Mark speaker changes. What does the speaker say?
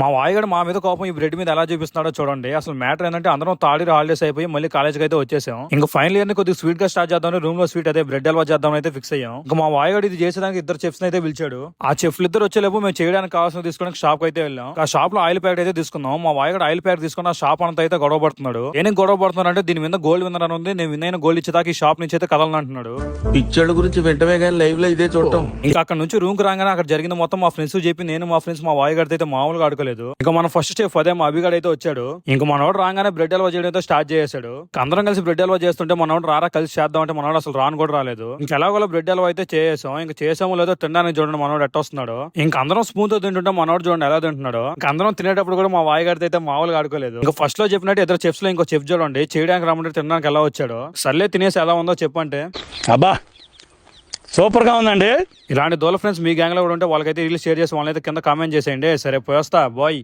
Speaker 1: మా వాయిగడు మా మీద కోపం ఈ బ్రెడ్ మీద ఎలా చూపిస్తున్నాడో చూడండి. అసలు మ్యాటర్ ఏంటంటే అందరం థర్డ్ ఇయర్ హాలిడేస్ అయిపోయి మళ్ళీ కాలేజ్కి అయితే వచ్చేసాం. ఇంకా ఫైనల్ ఇయర్ ని కొద్దిగా స్వీట్ గా స్టార్ట్ చేద్దాం, రూమ్ లో స్వీట్ అదే బ్రెడ్ హల్వా చేద్దాం అయితే ఫిక్స్ అయ్యాం. ఇంకా మా వాయిగడు ఇది చేసేదానికి ఇద్దరు చెఫ్స్ అయితే పిలిచాడు. ఆ చెఫ్లు ఇద్దరు వచ్చేలేపు మేము చేయడానికి కావాల్సిన తీసుకోవడానికి షాప్ అయితే వెళ్ళాం. ఆ షాప్ లో ఆయిల్ ప్యాకెట్ అయితే తీసుకున్నాం. మా వాయిగడు ఆయిల్ ప్యాకెట్ తీసుకుని ఆ షాప్ అంతా అయితే గొడవ పడుతున్నాడు. నేను గొడవ పడుతున్నాడు అంటే దీని మీద గోల్డ్ విన్నర్ అని ఉంది, నేను విన్నైన గోల్డ్ ఇచ్చేదాకా ఈ షాప్ నుంచి అయితే కదలను అంటున్నాడు.
Speaker 2: పిక్చర్ల గురించి వెంటనే కానీ లైవ్ లో ఇదే చూడటం.
Speaker 1: ఇంకా అక్కడ నుంచి రూమ్ కి రాగానే అక్కడ జరిగింది మొత్తం మా ఫ్రెండ్స్ చెప్పి నేను మా ఫ్రెండ్స్ మా వాయిగడితో అయితే మామూలుగా ఆడుకోలేదు. ఇంకా మన ఫస్ట్ స్టెప్ అదే మా అభిగాడు అయితే వచ్చాడు. ఇంకా మనోడు రాగానే బ్రెడ్ హల్వా చేయడం అయితే స్టార్ట్ చేశాడు. అందరం కలిసి బ్రెడ్ హల్వా చేస్తుంటే మనోడు రారా కలిసి చేద్దాం అంటే మనోడు అసలు రాను కూడా రాలేదు. ఇంకా ఎలాగోలో బ్రెడ్ హల్వా అయితే చేసాం. ఇంకా చేసామో లేదో తినడానికి చూడండి మనోడు ఎట్టొస్తున్నాడు. ఇంకా అందరం స్పూన్ తో తింటుంటే మనోడు చూడండి ఎలా తింటున్నాడు. ఇంకా అందరం తినేటప్పుడు కూడా మా వాయిగడితో అయితే మామూలుగా ఆడుకోలేదు. ఇంకా ఫస్ట్ లో చెప్పినట్టు ఇద్దరు చెఫ్స్ లో ఇంకో చెఫ్ చూడండి చేయడానికి రమ్మంటే తినడానికి ఎలా వచ్చాడు. సర్లే తినేసి ఎలా ఉందో చెప్పంటే
Speaker 3: అబ్బా సూపర్ గా ఉందండి.
Speaker 1: ఇలాంటి దోల ఫ్రెండ్స్ మీ గ్యాంగ్ లో కూడా ఉంటే వాళ్ళకైతే రీల్ షేర్ చేసి వాళ్ళైతే కింద కామెంట్ చేసేయండి. సరే పోయేస్తా బాయ్.